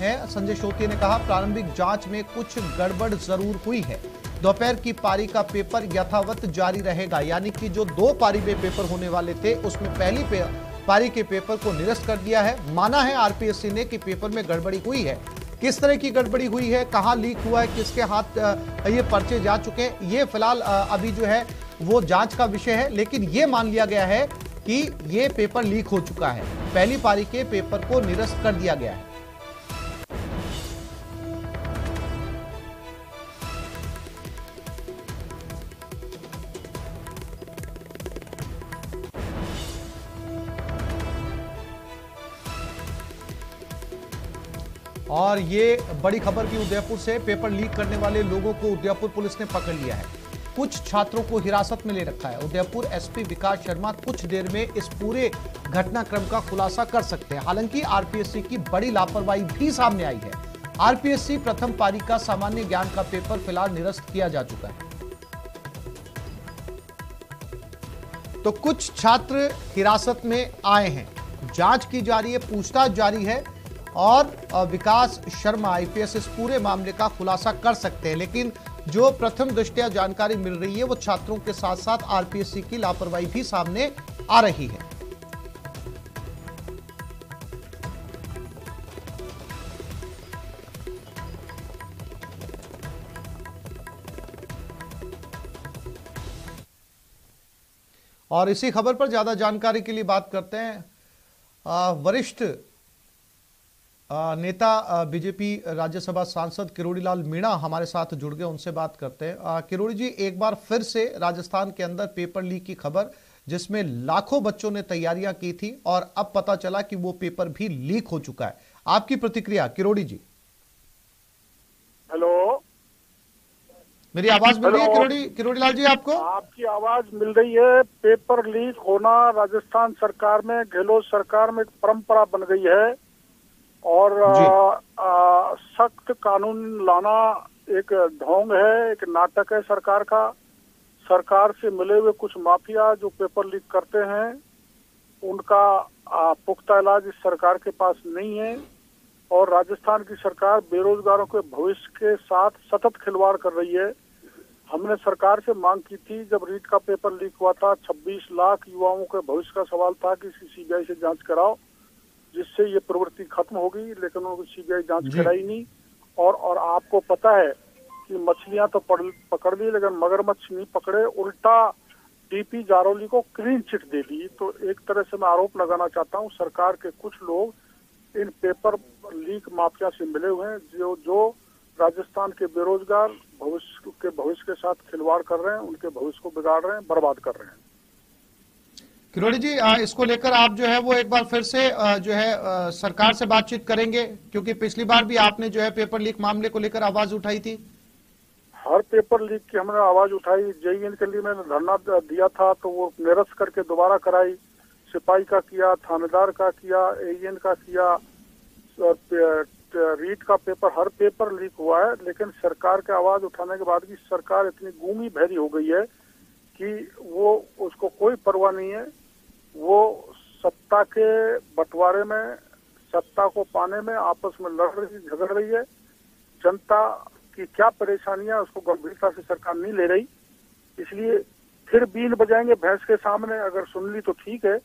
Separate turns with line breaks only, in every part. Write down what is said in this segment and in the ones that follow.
हैं। संजय शोतिया ने कहा, प्रारंभिक जांच में कुछ गड़बड़ जरूर हुई है। दोपहर की पारी का पेपर यथावत जारी रहेगा, यानी कि जो 2 पारी में पेपर होने वाले थे उसमें पहली पारी के पेपर को निरस्त कर दिया है। माना है आरपीएससी ने कि पेपर में गड़बड़ी हुई है। किस तरह की गड़बड़ी हुई है, कहां लीक हुआ है, किसके हाथ ये पर्चे जा चुके हैं, ये फिलहाल अभी जो है वो जांच का विषय है। लेकिन ये मान लिया गया है कि ये पेपर लीक हो चुका है। पहली पारी के पेपर को निरस्त कर दिया गया है। और ये बड़ी खबर की उदयपुर से, पेपर लीक करने वाले लोगों को उदयपुर पुलिस ने पकड़ लिया है। कुछ छात्रों को हिरासत में ले रखा है। उदयपुर एसपी विकास शर्मा कुछ देर में इस पूरे घटनाक्रम का खुलासा कर सकते हैं। हालांकि आरपीएससी की बड़ी लापरवाही भी सामने आई है। आरपीएससी प्रथम पारी का सामान्य ज्ञान का पेपर फिलहाल निरस्त किया जा चुका है। तो कुछ छात्र हिरासत में आए हैं, जांच की जा रही है, पूछताछ जारी है और विकास शर्मा आईपीएस इस पूरे मामले का खुलासा कर सकते हैं। लेकिन जो प्रथम दृष्टया जानकारी मिल रही है वो छात्रों के साथ साथ आरपीएससी की लापरवाही भी सामने आ रही है। और इसी खबर पर ज्यादा जानकारी के लिए बात करते हैं वरिष्ठ नेता बीजेपी राज्यसभा सांसद किरोड़ीलाल मीणा हमारे साथ जुड़ गए, उनसे बात करते हैं। किरोड़ी जी, एक बार फिर से राजस्थान के अंदर पेपर लीक की खबर, जिसमें लाखों बच्चों ने तैयारियां की थी और अब पता चला कि वो पेपर भी लीक हो चुका है। आपकी प्रतिक्रिया किरोड़ी जी?
हेलो,
मेरी आवाज मिल रही है किरोड़ीलाल जी आपको?
आपकी आवाज मिल रही है। पेपर लीक होना राजस्थान सरकार में, गहलोत सरकार में एक परंपरा बन गई है और सख्त कानून लाना एक ढोंग है, एक नाटक है सरकार का। सरकार से मिले हुए कुछ माफिया जो पेपर लीक करते हैं, उनका पुख्ता इलाज इस सरकार के पास नहीं है और राजस्थान की सरकार बेरोजगारों के भविष्य के साथ सतत खिलवाड़ कर रही है। हमने सरकार से मांग की थी, जब रीट का पेपर लीक हुआ था, 26 लाख युवाओं के भविष्य का सवाल था कि सीबीआई से जांच कराओ, जिससे ये प्रवृत्ति खत्म होगी, लेकिन उन्होंने सीबीआई जांच कराई नहीं। और आपको पता है कि मछलियां तो पकड़ ली, लेकिन मगरमच्छ नहीं पकड़े, उल्टा डीपी जारौली को क्लीन चिट दे दी। तो एक तरह से मैं आरोप लगाना चाहता हूं, सरकार के कुछ लोग इन पेपर लीक माफिया से मिले हुए हैं, जो राजस्थान के बेरोजगार भविष्य के साथ खिलवाड़ कर रहे हैं, उनके भविष्य को बिगाड़ रहे हैं, बर्बाद कर रहे हैं।
किरोड़ी जी, इसको लेकर आप जो है वो एक बार फिर से जो है सरकार से बातचीत करेंगे, क्योंकि पिछली बार भी आपने जो है पेपर लीक मामले को लेकर आवाज उठाई थी।
हर पेपर लीक की हमने आवाज उठाई। जेईएन के लिए मैंने धरना दिया था, तो वो निरस्त करके दोबारा कराई। सिपाही का किया, थानेदार का किया, एईएन का किया, रीट का पेपर, हर पेपर लीक हुआ है। लेकिन सरकार के आवाज उठाने के बाद भी सरकार इतनी गूंगी बहरी हो गई है कि वो उसको कोई परवाह नहीं है। वो सत्ता के बंटवारे में, सत्ता को पाने में आपस में लड़ रही, झगड़ रही है। जनता की क्या परेशानियां, उसको गंभीरता से सरकार नहीं ले रही। इसलिए फिर बीन बजाएंगे भैंस के सामने। अगर सुन ली तो ठीक है,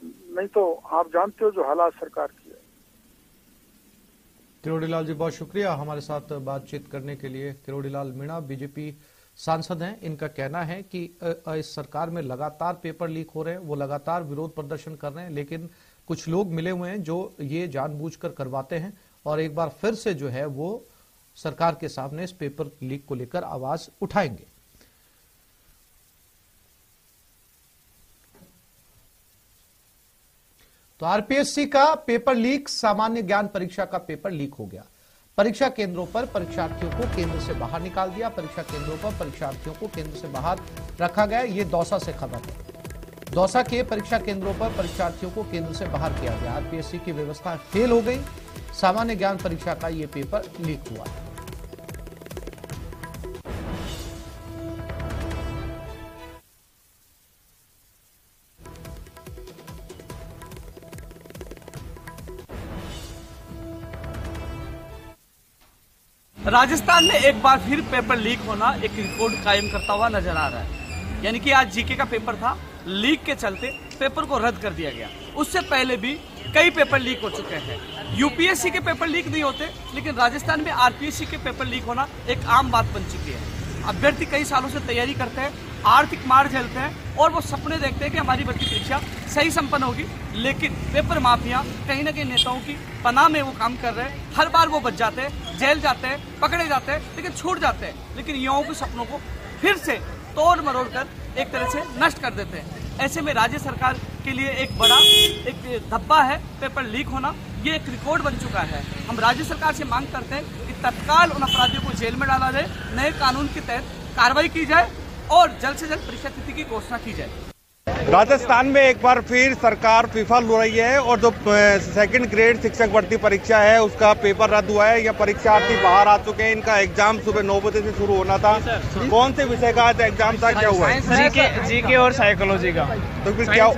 नहीं तो आप जानते हो जो हालात सरकार की है।
किरोड़ीलाल जी, बहुत शुक्रिया हमारे साथ बातचीत करने के लिए। किरोड़ीलाल मीणा बीजेपी सांसद हैं। इनका कहना है कि इस सरकार में लगातार पेपर लीक हो रहे हैं, वो लगातार विरोध प्रदर्शन कर रहे हैं, लेकिन कुछ लोग मिले हुए हैं जो ये जानबूझकर करवाते हैं और एक बार फिर से जो है वो सरकार के सामने इस पेपर लीक को लेकर आवाज उठाएंगे। तो आरपीएससी का पेपर लीक, सामान्य ज्ञान परीक्षा का पेपर लीक हो गया। परीक्षा केंद्रों पर परीक्षार्थियों को केंद्र से बाहर निकाल दिया। परीक्षा केंद्रों पर परीक्षार्थियों को केंद्र से बाहर रखा गया। ये दौसा से खबर है। दौसा के परीक्षा केंद्रों पर परीक्षार्थियों को केंद्र से बाहर किया गया। आरपीएससी की व्यवस्था फेल हो गई। सामान्य ज्ञान परीक्षा का ये पेपर लीक हुआ है।
राजस्थान में एक बार फिर पेपर लीक होना एक रिकॉर्ड कायम करता हुआ नजर आ रहा है। यानी कि आज जीके का पेपर था, लीक के चलते पेपर को रद्द कर दिया गया। उससे पहले भी कई पेपर लीक हो चुके हैं। यूपीएससी के पेपर लीक नहीं होते, लेकिन राजस्थान में आरपीएससी के पेपर लीक होना एक आम बात बन चुकी है। अभ्यर्थी कई सालों से तैयारी करते हैं, आर्थिक मार झेलते हैं और वो सपने देखते हैं कि हमारी भर्ती परीक्षा सही संपन्न होगी, लेकिन पेपर माफिया कहीं ना कहीं नेताओं की पनाह में वो काम कर रहे हैं। हर बार वो बच जाते हैं, जेल जाते हैं, पकड़े जाते हैं, लेकिन छूट जाते हैं, लेकिन युवाओं के सपनों को फिर से तोड़ मरोड़ कर एक तरह से नष्ट कर देते हैं। ऐसे में राज्य सरकार के लिए एक बड़ा एक धब्बा है पेपर लीक होना, ये एक रिकॉर्ड बन चुका है। हम राज्य सरकार से मांग करते हैं कि तत्काल उन अपराधियों को जेल में डाला जाए, नए कानून के तहत कार्रवाई की जाए और जल्द से जल्द परीक्षा तिथि की घोषणा की जाए।
राजस्थान में एक बार फिर सरकार विफल हो रही है और जो सेकंड ग्रेड शिक्षक भर्ती परीक्षा है उसका पेपर रद्द हुआ है। यह परीक्षार्थी बाहर आ चुके हैं। इनका एग्जाम सुबह 9 बजे से शुरू होना था। कौन से विषय का आज एग्जाम था, क्या हुआ है?
जीके और साइकोलॉजी का।
तो फिर क्या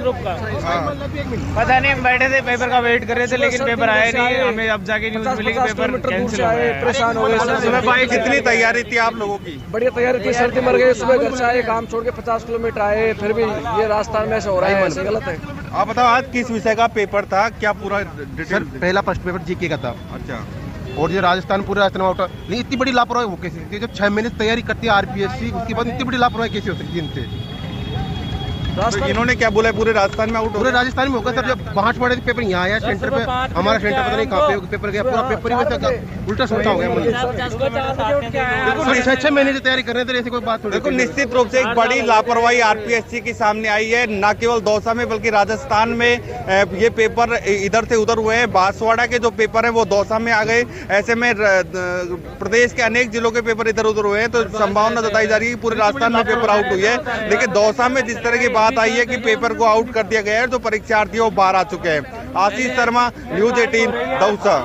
पता नहीं, हम बैठे थे पेपर का वेट कर रहे थे, लेकिन पेपर आया नहीं। हमें अब जाके न्यूज मिली कि पेपर कैंसिल हो गया।
परेशान हो गए।
सुबह कितनी तैयारी थी आप लोगों की?
बढ़िया तैयारी थी, सर्दी मर गए। सुबह घर से आए, काम छोड़ के 50 किलोमीटर आए, फिर भी ये राजस्थान में ऐसा हो रहा है, ऐसे गलत है।
आप बताओ आज किस विषय का पेपर था, क्या पूरा
सर? पहला फर्स्ट पेपर जीके का था।
अच्छा।
और ये राजस्थान पूरे राजस्थान आउट नहीं, इतनी बड़ी लापरवाही हो कैसे सकती है? जब 6 महीने से तैयारी करती है आरपीएससी, उसके बाद इतनी बड़ी लापरवाही कैसे हो सकती है इनसे?
तो इन्होंने क्या बोला, पूरे राजस्थान में आउट?
पूरे राजस्थान में होगा सर। जब 5 पड़े थे पेपर यहाँ आया सेंटर पे, हमारा सेंटर पता नहीं कहाँ पे पेपर गया, पूरा पेपर ही वैसा उल्टा सुल्टा हो गया। 6 महीने से तैयारी कर रहे थे, ऐसी कोई बात
देखो निश्चित रूप से एक बड़ी लापरवाही आरपीएससी की सामने आई है। न केवल दौसा में बल्कि राजस्थान में ये पेपर इधर से उधर हुए हैं। बांसवाड़ा के जो पेपर है वो दौसा में आ गए। ऐसे में प्रदेश के अनेक जिलों के पेपर इधर उधर हुए हैं, तो संभावना जताई जा रही है कि पूरे राजस्थान में पेपर आउट हुई है। लेकिन दौसा में जिस तरह की बात आई है कि पेपर को आउट कर दिया गया है, तो परीक्षार्थी बाहर आ चुके हैं। आशीष शर्मा, न्यूज 18 दौसा।